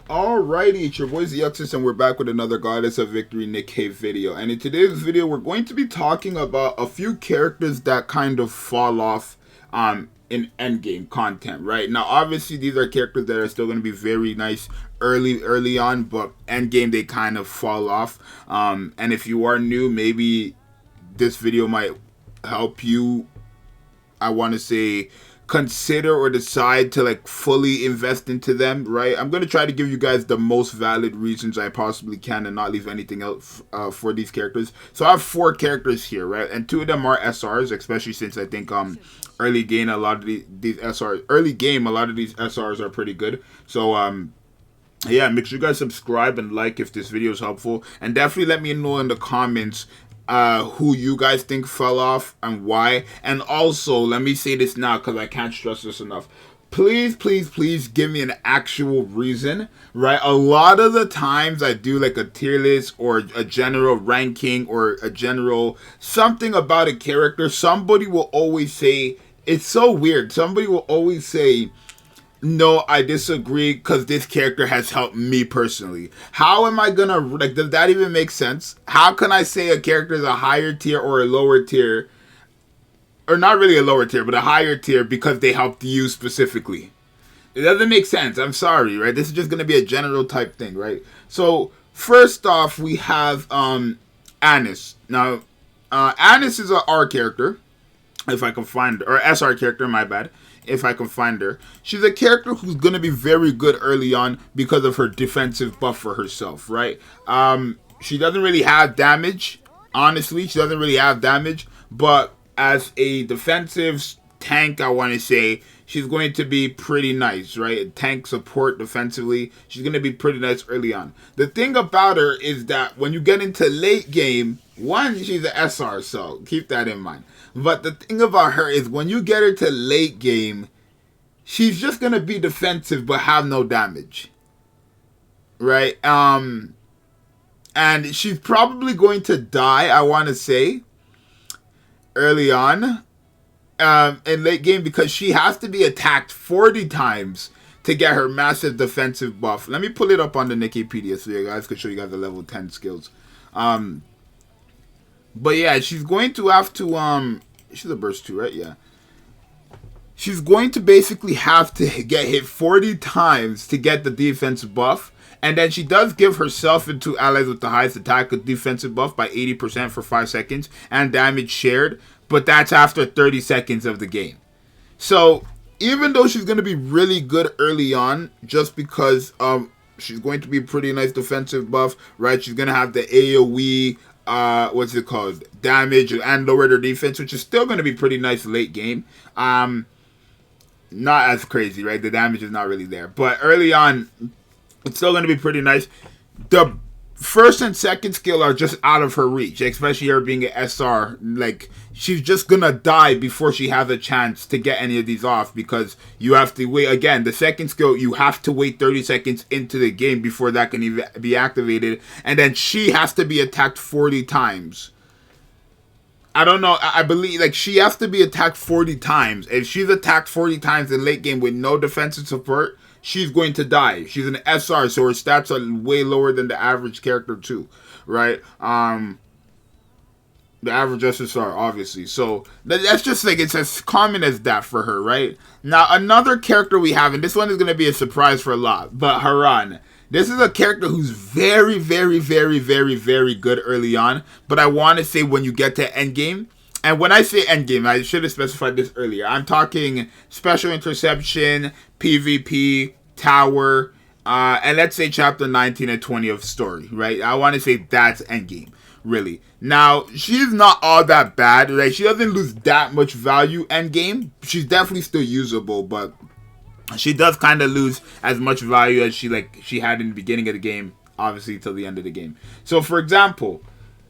Alrighty, it's your boy Zxous, and we're back with another Goddess of Victory Nikke video. And in today's video, we're going to be talking about a few characters that kind of fall off in endgame content, right? Now, obviously, these are characters that are still going to be very nice early on, but endgame, they kind of fall off. And if you are new, maybe this video might help you, I want to say, consider or decide to like fully invest into them, right? I'm going to try to give you guys the most valid reasons I possibly can and not leave anything else for these characters. So I have 4 characters here, right? And 2 of them are SRs, especially since I think early game a lot of these SRs are pretty good. So yeah, make sure you guys subscribe and like if this video is helpful, and definitely let me know in the comments who you guys think fell off and why. And also, let me say this now because I can't stress this enough. Please, please, please give me an actual reason, right? A lot of the times I do like a tier list or a general ranking or a general something about a character. Somebody will always say, it's so weird. Somebody will always say, no, I disagree because this character has helped me personally. How am I gonna, like, does that even make sense? How can I say a character is a higher tier or a lower tier, or not really a lower tier, but a higher tier because they helped you specifically? It doesn't make sense. I'm sorry, right? This is just gonna be a general type thing, right? So, first off, we have Annis. Now, Annis is a R character, if I can find, or SR character, my bad. If I can find her. She's a character who's going to be very good early on because of her defensive buff for herself, right? She doesn't really have damage, honestly. She doesn't really have damage, but as a defensive tank, I want to say, she's going to be pretty nice, right? Tank support defensively, she's going to be pretty nice early on. The thing about her is that when you get into late game, one, she's an SR, so keep that in mind. But the thing about her is when you get her to late game, she's just going to be defensive but have no damage. Right? And she's probably going to die, I want to say, early on in late game because she has to be attacked 40 times to get her massive defensive buff. Let me pull it up on the Nikkepedia so you guys can show you guys the level 10 skills. But yeah, she's going to have to, she's a burst 2, right? Yeah. She's going to basically have to get hit 40 times to get the defensive buff. And then she does give herself and 2 allies with the highest attack a defensive buff by 80% for 5 seconds and damage shared. But that's after 30 seconds of the game. So even though she's going to be really good early on, just because she's going to be pretty nice defensive buff, right? She's going to have the AoE, what's it called, damage and lower their defense, which is still going to be pretty nice late game. Not as crazy, right? The damage is not really there, but early on it's still going to be pretty nice. The first and second skill are just out of her reach, especially her being an SR. Like, she's just gonna die before she has a chance to get any of these off because you have to wait. Again, the second skill, you have to wait 30 seconds into the game before that can even be activated, and then she has to be attacked 40 times. I don't know, I believe, like, she has to be attacked 40 times. If she's attacked 40 times in late game with no defensive support, she's going to die. She's an SR, so her stats are way lower than the average character too, right? The average SSR, obviously. So that's just like, it's as common as that for her, right? Now, another character we have, and this one is going to be a surprise for a lot, but Harun. This is a character who's very, very, very, very, very good early on, but I want to say when you get to endgame, and when I say endgame, I should have specified this earlier. I'm talking special interception, PvP, tower, and let's say chapter 19 and 20 of story, right? I want to say that's endgame, really. Now, she's not all that bad, right? She doesn't lose that much value endgame. She's definitely still usable, but she does kind of lose as much value as she had in the beginning of the game, obviously, till the end of the game. So, for example,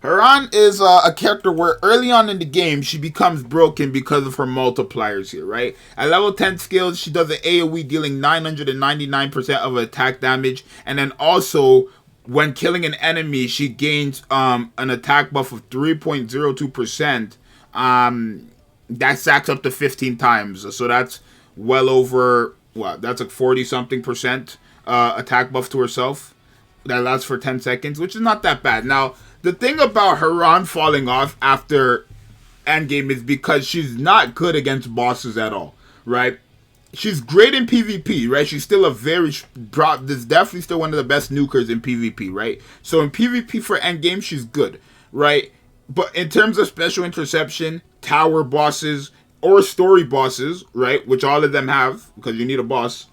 Harun is a character where early on in the game, she becomes broken because of her multipliers here, right? At level 10 skills, she does an AoE dealing 999% of attack damage. And then also, when killing an enemy, she gains an attack buff of 3.02%. That stacks up to 15 times. So that's well over, what, that's like 40-something% attack buff to herself that lasts for 10 seconds, which is not that bad. Now, the thing about Harun falling off after endgame is because she's not good against bosses at all, right? She's great in PvP, right? She's still a very this definitely still one of the best nukers in PvP, right? So in PvP for endgame, she's good, right? But in terms of special interception, tower bosses, or story bosses, right? Which all of them have, because you need a boss.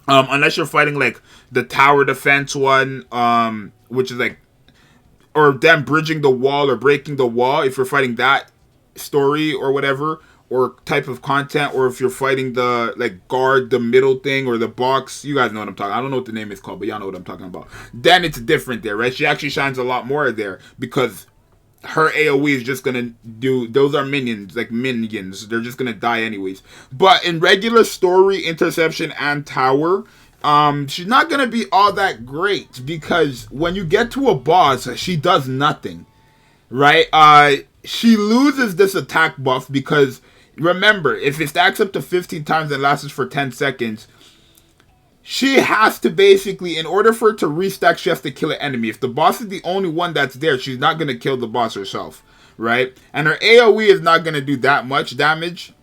Unless you're fighting like the tower defense one, which is like, or them bridging the wall or breaking the wall. If you're fighting that story or whatever, or type of content, or if you're fighting the like guard the middle thing or the box, you guys know what I'm talking. I don't know what the name is called, but y'all know what I'm talking about. Then it's different there, right? She actually shines a lot more there because her AoE is just gonna do, those are minions, like minions. They're just gonna die anyways. But in regular story, interception, and tower, she's not gonna be all that great because when you get to a boss, she does nothing, right? She loses this attack buff because remember, if it stacks up to 15 times and lasts for 10 seconds, she has to basically, in order for it to restack, she has to kill an enemy. If the boss is the only one that's there, she's not going to kill the boss herself, right? And her AoE is not going to do that much damage.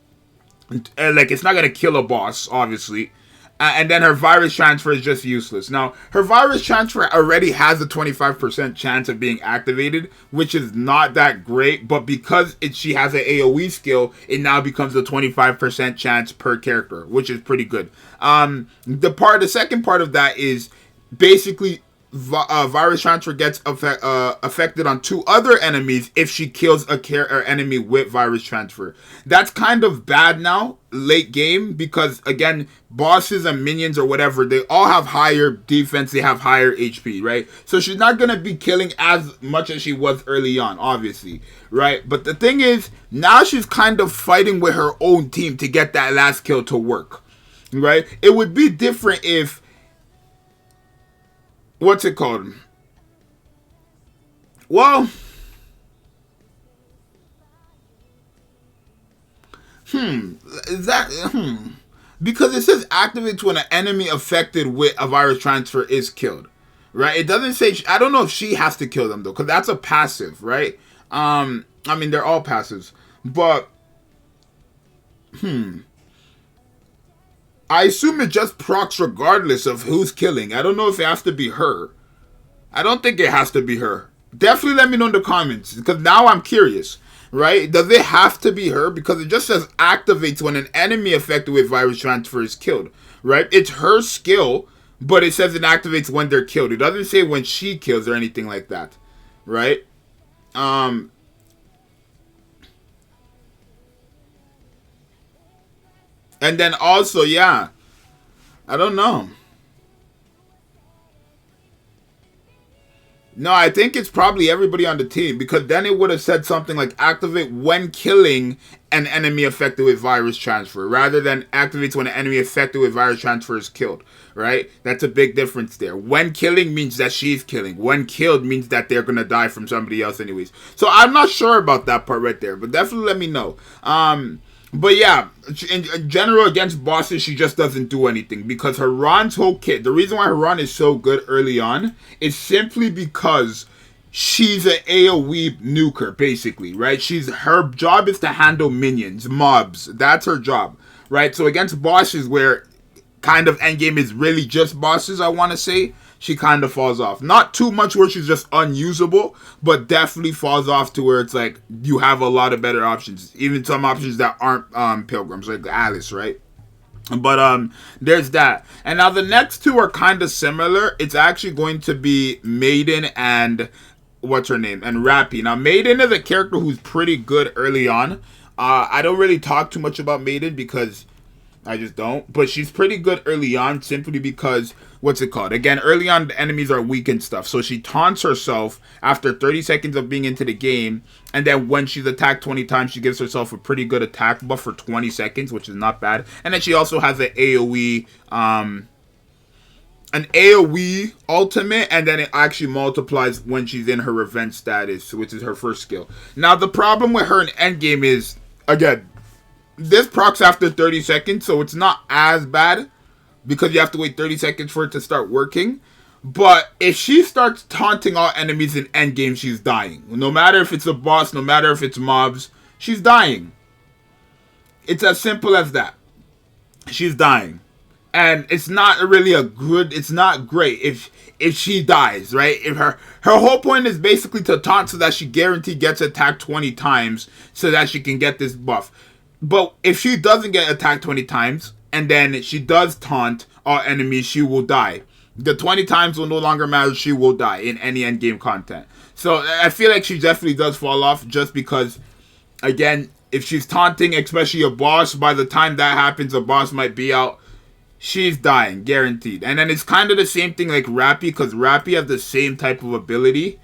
Like, it's not going to kill a boss, obviously. And then her virus transfer is just useless. Now, her virus transfer already has a 25% chance of being activated, which is not that great. But because she has an AoE skill, it now becomes a 25% chance per character, which is pretty good. The second part of that is basically virus transfer gets affected on 2 other enemies if she kills an enemy with virus transfer. That's kind of bad now, late game, because again, bosses and minions or whatever, they all have higher defense, they have higher HP, right? So she's not going to be killing as much as she was early on, obviously, right? But the thing is, now she's kind of fighting with her own team to get that last kill to work, right? It would be different if, what's it called? Well, because it says activates when an enemy affected with a virus transfer is killed, right? It doesn't say, I don't know if she has to kill them though, because that's a passive, right? I mean, they're all passives, but, I assume it just procs regardless of who's killing. I don't know if it has to be her. I don't think it has to be her. Definitely let me know in the comments, because now I'm curious, right? Does it have to be her? Because it just says activates when an enemy affected with virus transfer is killed, right? It's her skill, but it says it activates when they're killed. It doesn't say when she kills or anything like that, right? And then also, yeah, I don't know. No, I think it's probably everybody on the team, because then it would have said something like activate when killing an enemy affected with virus transfer, rather than activates when an enemy affected with virus transfer is killed, right? That's a big difference there. When killing means that she's killing. When killed means that they're going to die from somebody else anyways. So I'm not sure about that part right there, but definitely let me know. But yeah, in general, against bosses, she just doesn't do anything. Because Harun's whole kit, the reason why Harun is so good early on is simply because she's an AoE nuker, basically, right? Her job is to handle minions, mobs. That's her job, right? So against bosses where kind of endgame is really just bosses, I want to say, she kind of falls off. Not too much where she's just unusable, but definitely falls off to where it's like you have a lot of better options. Even some options that aren't pilgrims, like Alice, right? But there's that. And now the next two are kind of similar. It's actually going to be Maiden and what's her name? And Rappy. Now Maiden is a character who's pretty good early on. I don't really talk too much about Maiden because I just don't. But she's pretty good early on simply because, what's it called? Again, early on, the enemies are weak and stuff. So she taunts herself after 30 seconds of being into the game. And then when she's attacked 20 times, she gives herself a pretty good attack buff for 20 seconds, which is not bad. And then she also has an AoE ultimate, and then it actually multiplies when she's in her revenge status, which is her first skill. Now, the problem with her in endgame is, again, this procs after 30 seconds, so it's not as bad, because you have to wait 30 seconds for it to start working. But if she starts taunting all enemies in endgame, she's dying. No matter if it's a boss, no matter if it's mobs, she's dying. It's as simple as that. She's dying. And it's not really it's not great if she dies, right? If her whole point is basically to taunt so that she guaranteed gets attacked 20 times so that she can get this buff. But if she doesn't get attacked 20 times and then she does taunt all enemies, she will die. The 20 times will no longer matter, she will die in any endgame content. So I feel like she definitely does fall off just because, again, if she's taunting, especially a boss, by the time that happens, a boss might be out. She's dying, guaranteed. And then it's kind of the same thing like Rappy, because Rappy has the same type of ability,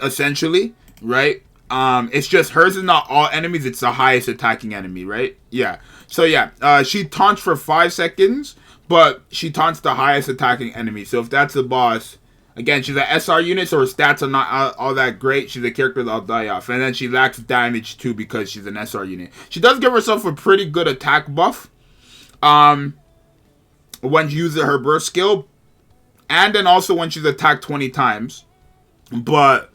essentially, right? It's just hers is not all enemies, it's the highest attacking enemy, right? Yeah. So yeah, she taunts for 5 seconds, but she taunts the highest attacking enemy. So if that's the boss, again, she's an SR unit, so her stats are not all that great. She's a character that'll die off. And then she lacks damage too because she's an SR unit. She does give herself a pretty good attack buff. When she uses her burst skill, and then also when she's attacked 20 times, but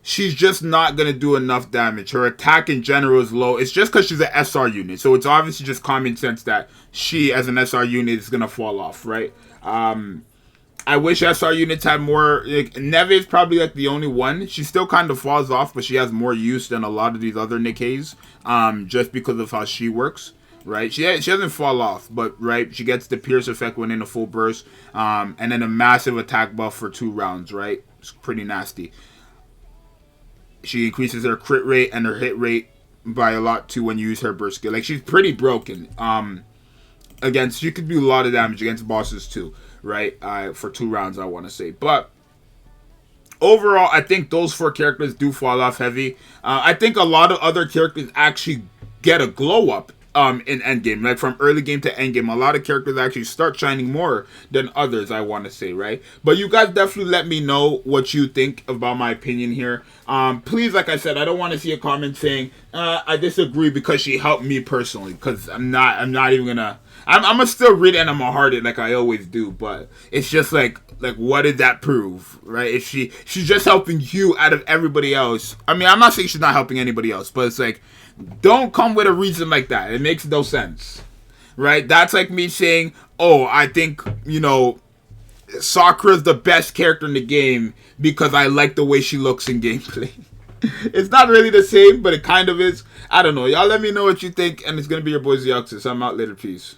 she's just not going to do enough damage. Her attack in general is low. It's just because she's an SR unit, so it's obviously just common sense that she, as an SR unit, is going to fall off, right? I wish SR units had more. Like, Neve is probably like the only one. She still kind of falls off, but she has more use than a lot of these other Nikkes, just because of how she works. Right, she doesn't fall off, but right, she gets the pierce effect when in a full burst, and then a massive attack buff for 2 rounds. Right, it's pretty nasty. She increases her crit rate and her hit rate by a lot too when you use her burst skill. Like, she's pretty broken. Against, she could do a lot of damage against bosses too. Right, for 2 rounds, I want to say, but overall, I think those 4 characters do fall off heavy. I think a lot of other characters actually get a glow up. In endgame, like from early game to endgame, a lot of characters actually start shining more than others, I want to say, right? But you guys definitely let me know what you think about my opinion here. Please, like I said, I don't want to see a comment saying I disagree because she helped me personally, because I'm not even gonna. I'm gonna still read it and I'm gonna heart it like I always do, but it's just like what did that prove, right? If she's just helping you out of everybody else. I mean, I'm not saying she's not helping anybody else, but it's like, don't come with a reason like that. It makes no sense, right? That's like me saying, oh, I think, Sakura's the best character in the game because I like the way she looks in gameplay. It's not really the same, but it kind of is. I don't know. Y'all let me know what you think, and it's going to be your boy Zxous. I'm out later. Peace.